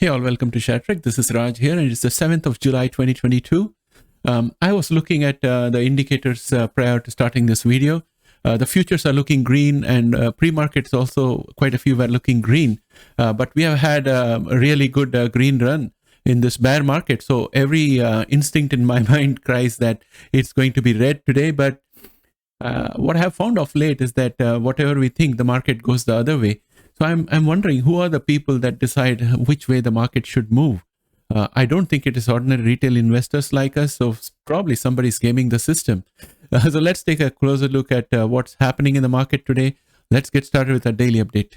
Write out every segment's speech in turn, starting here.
Hey all, welcome to ShareTreck. This is Raj here, and it's the 7th of July 2022. I was looking at the indicators prior to starting this video. The futures are looking green, and pre-markets also, quite a few were looking green. But we have had a really good green run in this bear market. So every instinct in my mind cries that it's going to be red today. But what I have found of late is that whatever we think, the market goes the other way. So I'm wondering, who are the people that decide which way the market should move? I don't think it is ordinary retail investors like us, so probably somebody's gaming the system. So let's take a closer look at what's happening in the market today. Let's get started with our daily update.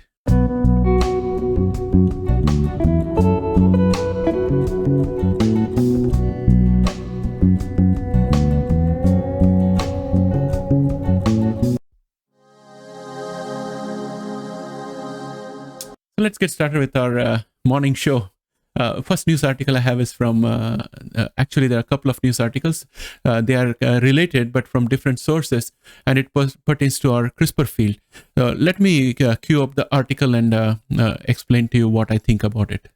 So let's get started with our morning show. First news article I have is from, actually there are a couple of news articles. They are related but from different sources, and it pertains to our CRISPR field. Let me queue up the article and explain to you what I think about it.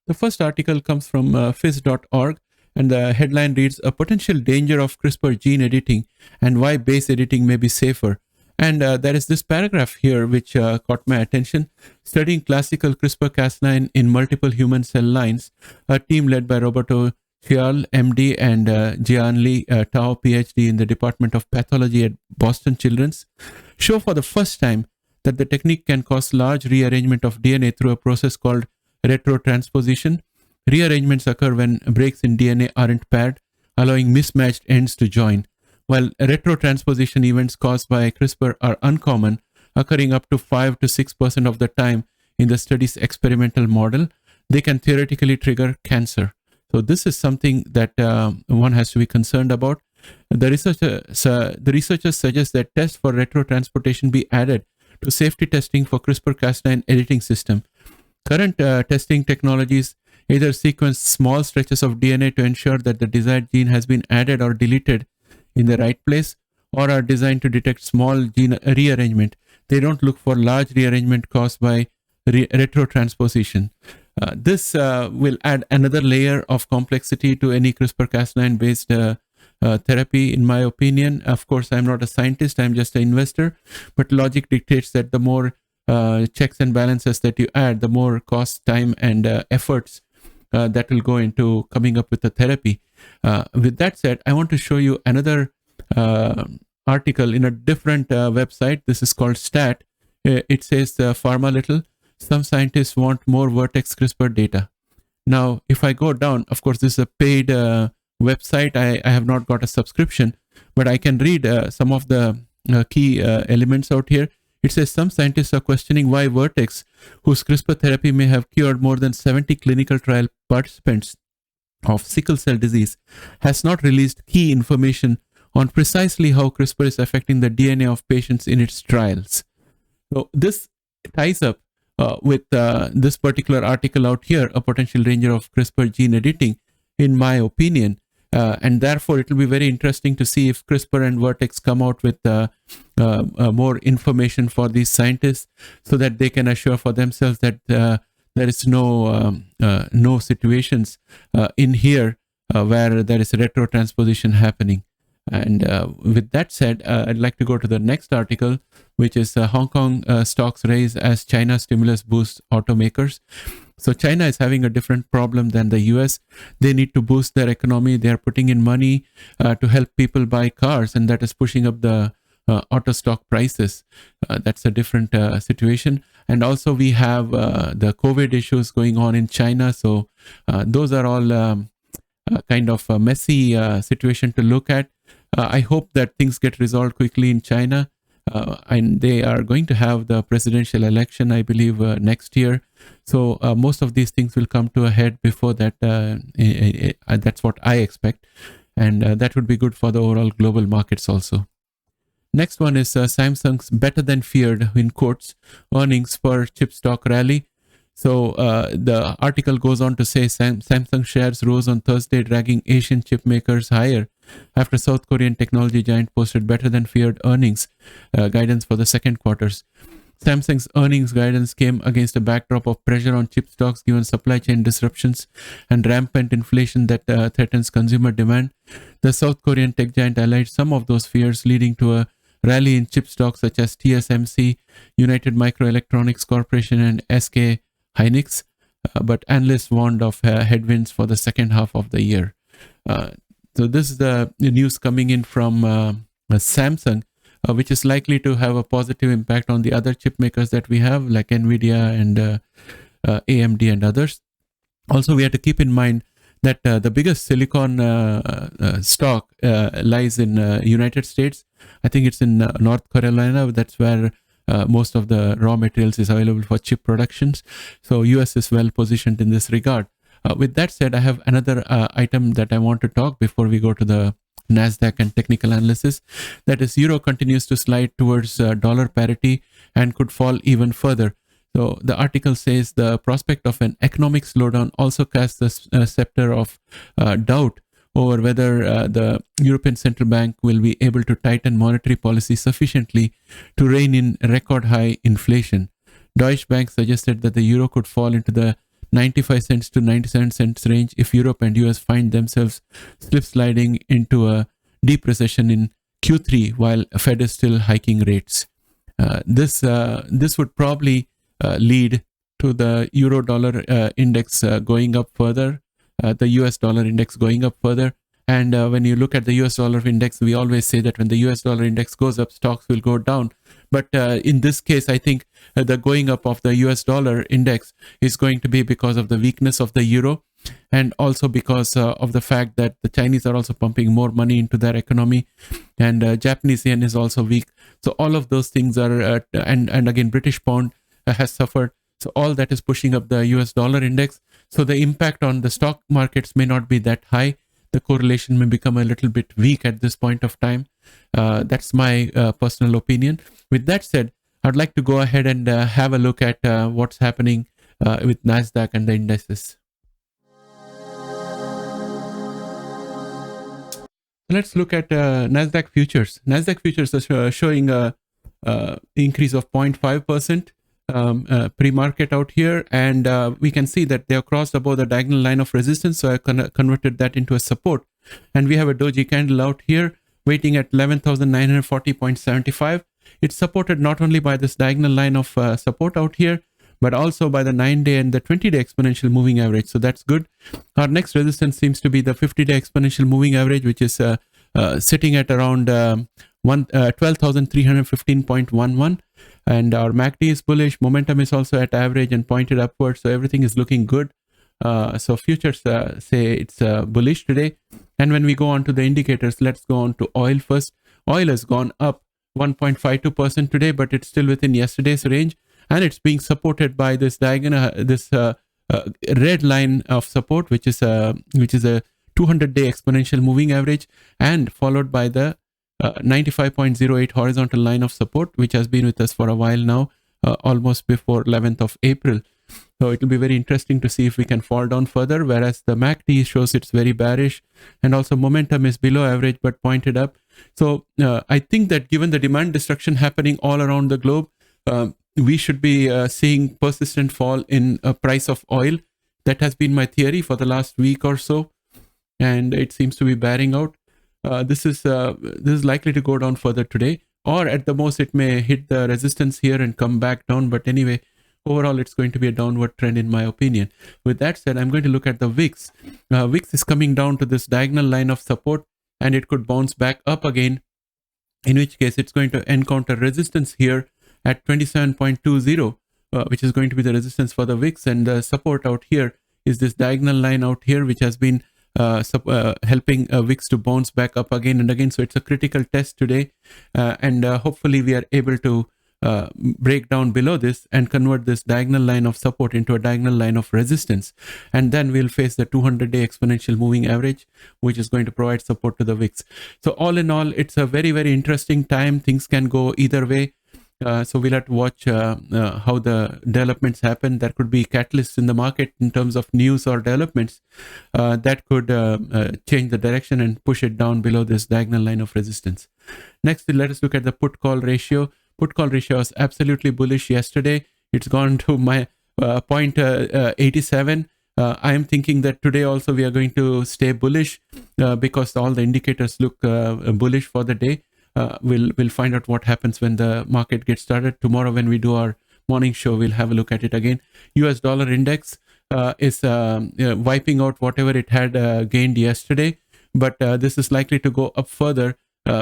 The first article comes from phys.org, and the headline reads, "A potential danger of CRISPR gene editing and why base editing may be safer." And there is this paragraph here which caught my attention. Studying classical CRISPR-Cas9 in multiple human cell lines, a team led by Roberto Chial, MD, and Jianli Tao, PhD in the Department of Pathology at Boston Children's, show for the first time that the technique can cause large rearrangement of DNA through a process called retrotransposition. Rearrangements occur when breaks in DNA aren't paired, allowing mismatched ends to join. While retrotransposition events caused by CRISPR are uncommon, occurring up to 5 to 6% of the time in the study's experimental model, they can theoretically trigger cancer. So this is something that one has to be concerned about. The researchers suggest that tests for retrotransportation be added to safety testing for CRISPR-Cas9 editing system. Current testing technologies either sequence small stretches of DNA to ensure that the desired gene has been added or deleted in the right place, or are designed to detect small gene rearrangement. They don't look for large rearrangement caused by retrotransposition. This will add another layer of complexity to any CRISPR-Cas9 based therapy, in my opinion. Of course, I'm not a scientist, I'm just an investor, but logic dictates that the more checks and balances that you add, the more cost, time, and efforts that will go into coming up with a therapy. With that said, I want to show you another article in a different website. This is called STAT. It says pharma little. Some scientists want more Vertex CRISPR data. Now, if I go down, of course, this is a paid website. I have not got a subscription, but I can read some of the key elements out here. It says some scientists are questioning why Vertex, whose CRISPR therapy may have cured more than 70 clinical trial participants of sickle cell disease, has not released key information on precisely how CRISPR is affecting the DNA of patients in its trials. So this ties up with this particular article out here, a potential danger of CRISPR gene editing, in my opinion. And therefore, it will be very interesting to see if CRISPR and Vertex come out with more information for these scientists so that they can assure for themselves that there is no situations in here where there is retrotransposition happening. And with that said, I'd like to go to the next article, which is Hong Kong stocks raise as China stimulus boosts automakers. So China is having a different problem than the US. They need to boost their economy. They are putting in money to help people buy cars, and that is pushing up the auto stock prices. That's a different situation. And also we have the COVID issues going on in China. So those are all kind of a messy situation to look at. I hope that things get resolved quickly in China. And they are going to have the presidential election, I believe, next year. So most of these things will come to a head before that. That's what I expect. And that would be good for the overall global markets also. Next one is Samsung's better than feared, in quotes, earnings per chip stock rally. So the article goes on to say Samsung shares rose on Thursday, dragging Asian chip makers higher after South Korean technology giant posted better than feared earnings guidance for the second quarters. Samsung's earnings guidance came against a backdrop of pressure on chip stocks given supply chain disruptions and rampant inflation that threatens consumer demand. The South Korean tech giant allayed some of those fears, leading to a rally in chip stocks such as TSMC, United Microelectronics Corporation, and SK Hynix. But analysts warned of headwinds for the second half of the year. So this is the news coming in from Samsung, which is likely to have a positive impact on the other chip makers that we have, like NVIDIA and AMD and others. Also, we have to keep in mind that the biggest silicon stock lies in United States. I think it's in North Carolina. That's where most of the raw materials is available for chip productions. So US is well positioned in this regard. With that said, I have another item that I want to talk before we go to the Nasdaq and technical analysis. That is, euro continues to slide towards dollar parity and could fall even further. So the article says the prospect of an economic slowdown also casts the scepter of doubt over whether the European Central Bank will be able to tighten monetary policy sufficiently to rein in record high inflation. Deutsche Bank suggested that the euro could fall into the 95 cents to 97 cents range if Europe and US find themselves slip sliding into a deep recession in Q3 while Fed is still hiking rates. This would probably lead to the euro dollar index going up further, the US dollar index going up further. And when you look at the US dollar index, we always say that when the US dollar index goes up, stocks will go down. But in this case, I think the going up of the US dollar index is going to be because of the weakness of the euro, and also because of the fact that the Chinese are also pumping more money into their economy, and Japanese yen is also weak. So all of those things are, and again, British pound has suffered. So all that is pushing up the US dollar index. So the impact on the stock markets may not be that high. The correlation may become a little bit weak at this point of time. That's my personal opinion. With that said, I'd like to go ahead and have a look at what's happening with Nasdaq and the indices. Let's look at Nasdaq futures. Nasdaq futures are showing a increase of 0.5%. Pre-market out here, and we can see that they have crossed above the diagonal line of resistance, so I converted that into a support, and we have a doji candle out here waiting at 11,940.75. It's supported not only by this diagonal line of support out here, but also by the 9-day and the 20-day exponential moving average, so that's good. Our next resistance seems to be the 50-day exponential moving average, which is sitting at around 12,315.11. And our MACD is bullish. Momentum is also at average and pointed upwards. So everything is looking good. So futures say it's bullish today. And when we go on to the indicators, let's go on to oil first. Oil has gone up 1.52% today, but it's still within yesterday's range. And it's being supported by this diagonal, this red line of support, which is a 200-day exponential moving average, and followed by the 95.08 horizontal line of support, which has been with us for a while now, almost before 11th of April. So it will be very interesting to see if we can fall down further, whereas the MACD shows it's very bearish, and also momentum is below average but pointed up. So I think that given the demand destruction happening all around the globe, we should be seeing persistent fall in price of oil. That has been my theory for the last week or so, and it seems to be bearing out. This is likely to go down further today, or at the most it may hit the resistance here and come back down. But anyway, overall it's going to be a downward trend in my opinion. With that said, I'm going to look at the VIX. VIX is coming down to this diagonal line of support, and it could bounce back up again, in which case it's going to encounter resistance here at 27.20, which is going to be the resistance for the VIX, and the support out here is this diagonal line out here, which has been helping VIX to bounce back up again and again. So it's a critical test today, and hopefully we are able to break down below this and convert this diagonal line of support into a diagonal line of resistance, and then we'll face the 200-day exponential moving average, which is going to provide support to the VIX. So all in all, it's a very, very interesting time. Things can go either way. So we'll have to watch how the developments happen. There could be catalysts in the market in terms of news or developments that could change the direction and push it down below this diagonal line of resistance. Next, let us look at the put call ratio. put call ratio was absolutely bullish yesterday. It's gone to my 0.87. I am thinking that today also we are going to stay bullish because all the indicators look bullish for the day. We'll find out what happens when the market gets started. Tomorrow when we do our morning show, we'll have a look at it again. US dollar index is wiping out whatever it had gained yesterday, but this is likely to go up further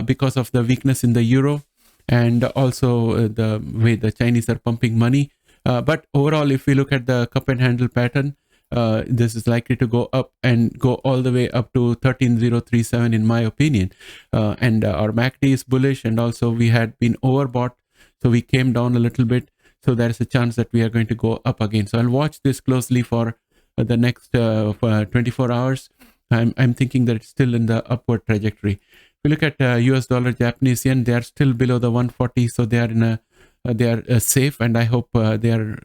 because of the weakness in the euro and also the way the Chinese are pumping money. But overall, if we look at the cup and handle pattern, this is likely to go up and go all the way up to 13,037 in my opinion. And our MACD is bullish, and also we had been overbought, so we came down a little bit. So there is a chance that we are going to go up again. So I'll watch this closely for the next 24 hours. I'm thinking that it's still in the upward trajectory. If we look at US dollar, Japanese yen, they are still below the 140, so they are safe, and I hope they are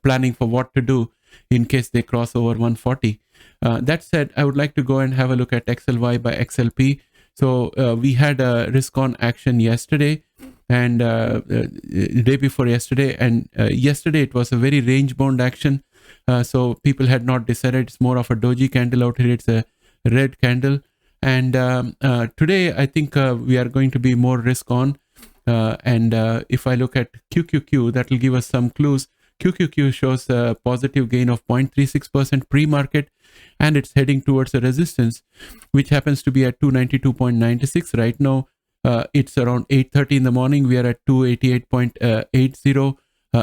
planning for what to do in case they cross over 140. That said, I would like to go and have a look at XLY by XLP. So we had a risk on action yesterday and the day before yesterday, and yesterday it was a very range bound action. So people had not decided. It's more of a doji candle out here. It's a red candle, and today I think we are going to be more risk on. And if I look at QQQ, that will give us some clues. QQQ shows a positive gain of 0.36% pre-market, and it's heading towards a resistance, which happens to be at 292.96. Right now, it's around 8:30 in the morning. We are at 288.80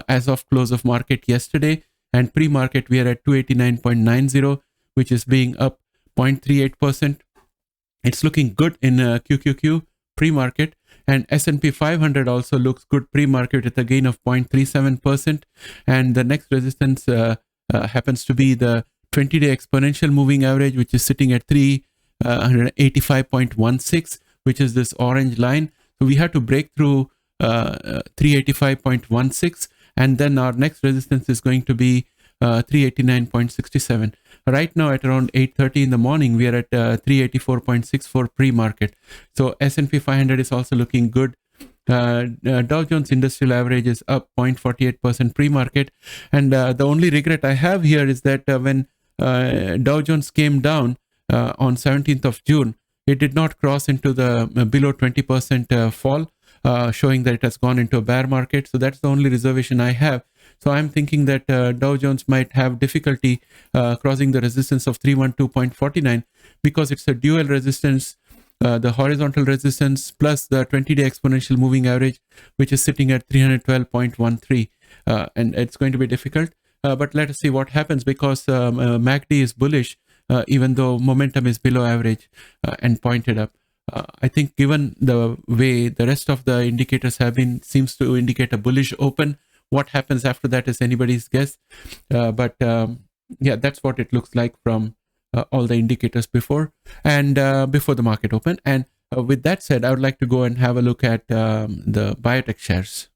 as of close of market yesterday, and pre-market we are at 289.90, which is being up 0.38%. It's looking good in QQQ pre-market. And S&P 500 also looks good pre-market with a gain of 0.37%. And the next resistance happens to be the 20-day exponential moving average, which is sitting at 385.16, which is this orange line. So we have to break through 385.16, and then our next resistance is going to be 389.67. Right now at around 8:30 in the morning, we are at 384.64 pre-market. So S&P 500 is also looking good. Dow Jones Industrial Average is up 0.48% pre-market. And the only regret I have here is that when Dow Jones came down on 17th of June, it did not cross into the below 20% fall, showing that it has gone into a bear market. So that's the only reservation I have. So I'm thinking that Dow Jones might have difficulty crossing the resistance of 312.49 because it's a dual resistance, the horizontal resistance plus the 20-day exponential moving average, which is sitting at 312.13. And it's going to be difficult. But let us see what happens because MACD is bullish, even though momentum is below average and pointed up. I think given the way the rest of the indicators have been, seems to indicate a bullish open. What happens after that is anybody's guess. But yeah, that's what it looks like from all the indicators before and before the market open. And with that said, I would like to go and have a look at the biotech shares.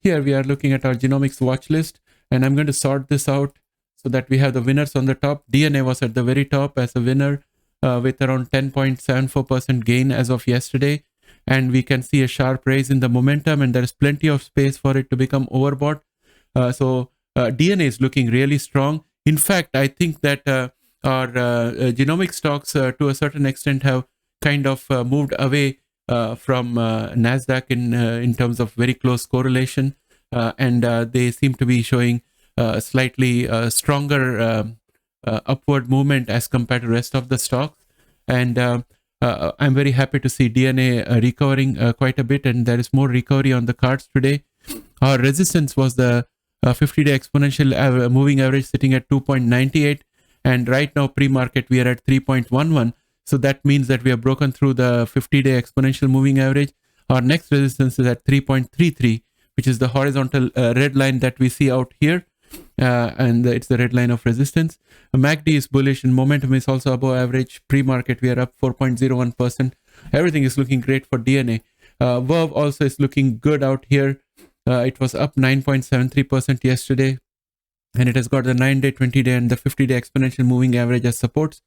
Here we are looking at our genomics watch list, and I'm going to sort this out so that we have the winners on the top. DNA was at the very top as a winner with around 10.74% gain as of yesterday. And we can see a sharp rise in the momentum, and there is plenty of space for it to become overbought. So DNA is looking really strong. In fact, I think that our genomic stocks to a certain extent have kind of moved away from Nasdaq in terms of very close correlation, and they seem to be showing slightly stronger upward movement as compared to the rest of the stocks. And I'm very happy to see DNA recovering quite a bit, and there is more recovery on the cards today. Our resistance was the 50-day exponential moving average sitting at 2.98, and right now pre-market we are at 3.11. So that means that we have broken through the 50-day exponential moving average. Our next resistance is at 3.33, which is the horizontal red line that we see out here. And it's the red line of resistance. MACD is bullish and momentum is also above average. Pre-market we are up 4.01%. Everything is looking great for DNA. Verve also is looking good out here. It was up 9.73% yesterday, and it has got the 9-day, 20-day and the 50-day exponential moving average as supports.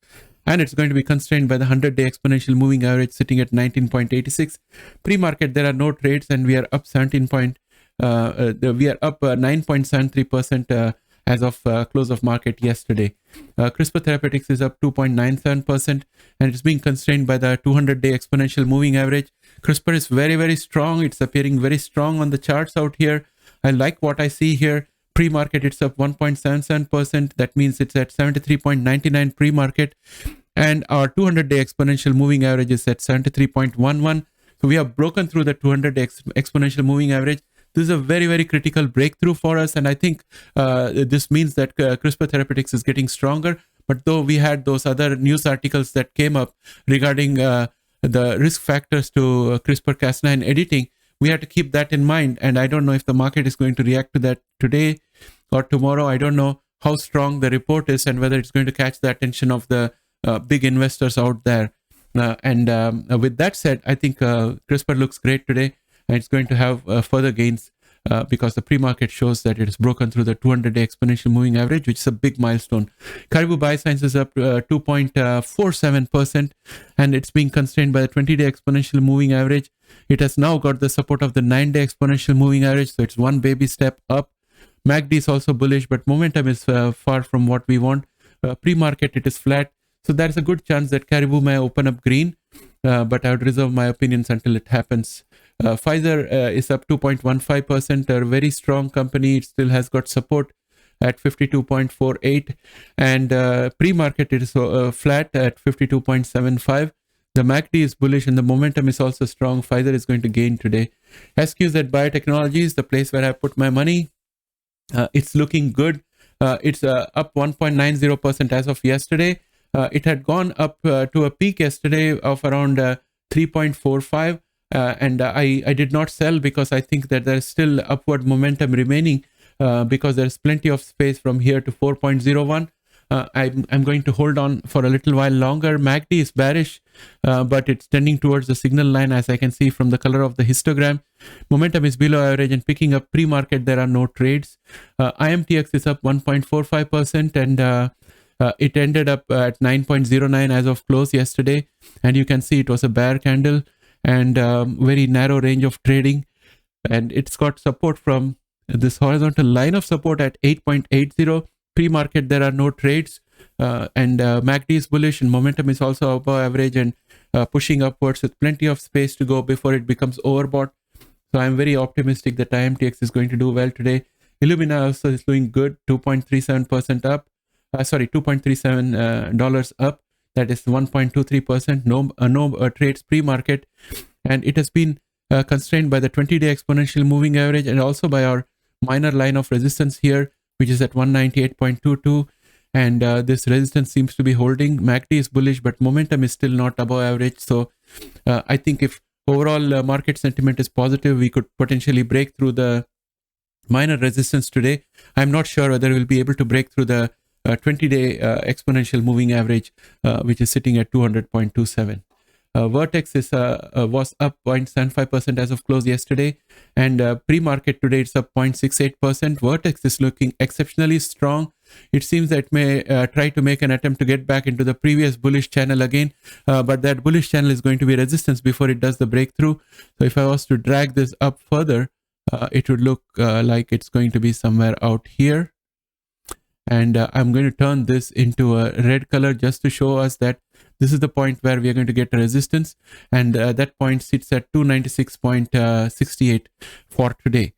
and it's going to be constrained by the 100-day exponential moving average sitting at 19.86. Pre-market, there are no trades, and we are up 9.73% as of close of market yesterday. CRISPR Therapeutics is up 2.97%, and it's being constrained by the 200-day exponential moving average. CRISPR is very, very strong. It's appearing very strong on the charts out here. I like what I see here. Pre-market, it's up 1.77%. That means it's at 73.99 pre-market. And our 200-day exponential moving average is at 73.11. So we have broken through the 200-day exponential moving average. This is a very, very critical breakthrough for us. And I think this means that CRISPR Therapeutics is getting stronger. But though we had those other news articles that came up regarding the risk factors to CRISPR-Cas9 editing, we have to keep that in mind. And I don't know if the market is going to react to that today or tomorrow. I don't know how strong the report is and whether it's going to catch the attention of the big investors out there. With that said, I think CRISPR looks great today, and it's going to have further gains because the pre-market shows that it has broken through the 200-day exponential moving average, which is a big milestone. Caribou Bioscience is up 2.47%, and it's being constrained by the 20-day exponential moving average. It has now got the support of the 9-day exponential moving average, so it's one baby step up. MACD is also bullish, but momentum is far from what we want. Pre-market, it is flat. So there's a good chance that Caribou may open up green, but I would reserve my opinions until it happens. Pfizer is up 2.15%, a very strong company. It still has got support at 52.48, and pre-market it is flat at 52.75. The MACD is bullish and the momentum is also strong. Pfizer is going to gain today. SQZ Biotechnologies, the place where I put my money, it's looking good. It's up 1.90% as of yesterday. It had gone up to a peak yesterday of around 3.45, and I did not sell because I think that there is still upward momentum remaining because there's plenty of space from here to 4.01. I'm going to hold on for a little while longer. MACD is bearish, but it's tending towards the signal line, as I can see from the color of the histogram. Momentum is below average and picking up. Pre-market, there are no trades. IMTX is up 1.45%, and it ended up at 9.09 as of close yesterday. And you can see it was a bear candle and very narrow range of trading. And it's got support from this horizontal line of support at 8.80. Pre-market, there are no trades, and MACD is bullish and momentum is also above average and pushing upwards with plenty of space to go before it becomes overbought. So I'm very optimistic that IMTX is going to do well today. Illumina also is doing good, 2.37% up. $2.37 up. That is 1.23%. No trades pre-market, and it has been constrained by the 20-day exponential moving average and also by our minor line of resistance here, which is at 198.22, and this resistance seems to be holding. MACD is bullish, but momentum is still not above average. So I think if overall market sentiment is positive, we could potentially break through the minor resistance today. I'm not sure whether we'll be able to break through the 20-day exponential moving average, which is sitting at 200.27. Vertex was up 0.75% as of close yesterday, and pre-market today it's up 0.68%. Vertex is looking exceptionally strong. It seems that it may try to make an attempt to get back into the previous bullish channel again, but that bullish channel is going to be resistance before it does the breakthrough. So if I was to drag this up further, it would look like it's going to be somewhere out here. And I'm going to turn this into a red color just to show us that this is the point where we are going to get a resistance, and that point sits at 296.68 for today.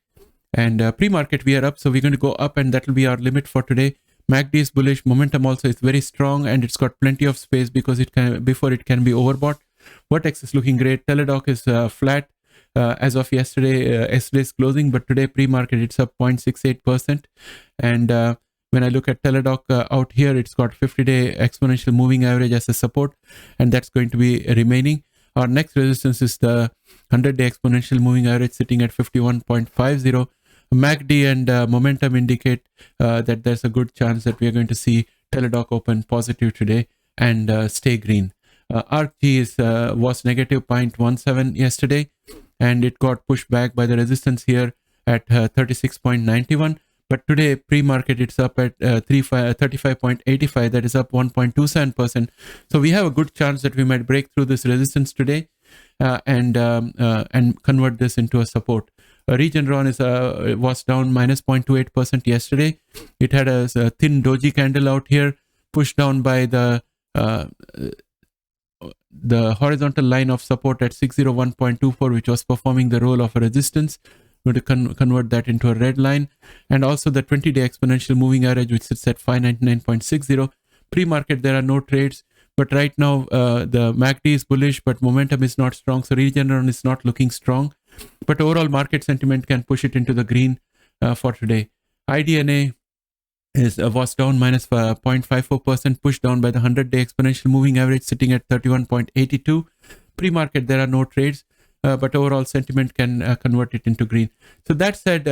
And pre-market we are up, so we're going to go up, and that will be our limit for today. MACD is bullish, momentum also is very strong, and it's got plenty of space because it can before it can be overbought. Vertex is looking great. Teladoc is flat as of yesterday's closing, but today pre-market it's up 0.68%, and when I look at Teladoc out here, it's got 50-day exponential moving average as a support, and that's going to be remaining. Our next resistance is the 100-day exponential moving average sitting at 51.50. MACD and momentum indicate that there's a good chance that we are going to see Teladoc open positive today and stay green. ARCG was negative 0.17 yesterday, and it got pushed back by the resistance here at 36.91. But today, pre-market, it's up at 35.85. That is up 1.27%. So we have a good chance that we might break through this resistance today and convert this into a support. Regeneron was down minus 0.28% yesterday. It had a thin doji candle out here, pushed down by the horizontal line of support at 601.24, which was performing the role of a resistance. We're going to convert that into a red line, and also the 20-day exponential moving average, which sits at 599.60. Pre-market, there are no trades, but right now the MACD is bullish, but momentum is not strong, so Regeneron is not looking strong. But overall market sentiment can push it into the green for today. IDNA was down minus 0.54%, pushed down by the 100-day exponential moving average, sitting at 31.82. Pre-market, there are no trades, but overall sentiment can convert it into green. So that said,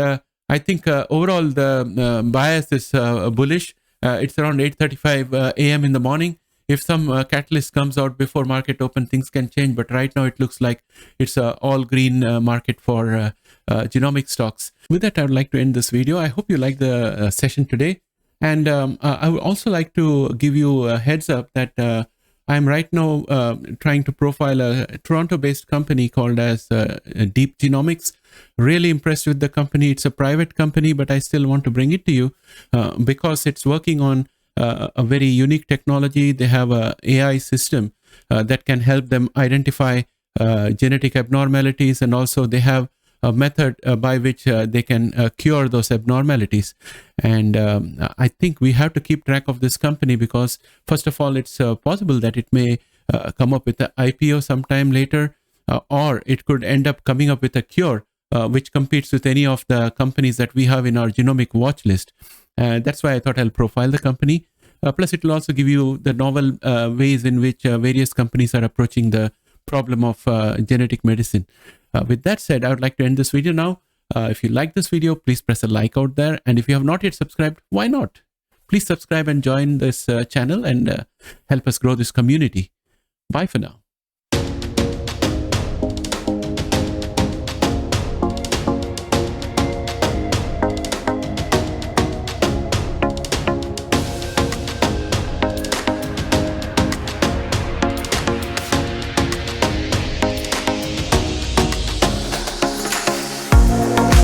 I think overall the bias is bullish. It's around 8:35 a.m. in the morning. If some catalyst comes out before market open, things can change. But right now it looks like it's an all green market for genomic stocks. With that, I would like to end this video. I hope you liked the session today. And I would also like to give you a heads up that I'm right now trying to profile a Toronto-based company called as Deep Genomics. Really impressed with the company. It's a private company, but I still want to bring it to you because it's working on a very unique technology. They have a AI system that can help them identify genetic abnormalities, and also they have a method by which they can cure those abnormalities. And I think we have to keep track of this company because, first of all, it's possible that it may come up with an IPO sometime later, or it could end up coming up with a cure which competes with any of the companies that we have in our genomic watch list. That's why I thought I'll profile the company. Plus, it will also give you the novel ways in which various companies are approaching the problem of genetic medicine. With that said, I would like to end this video now. If you like this video, please press a like out there. And if you have not yet subscribed, why not? Please subscribe and join this channel and help us grow this community. Bye for now.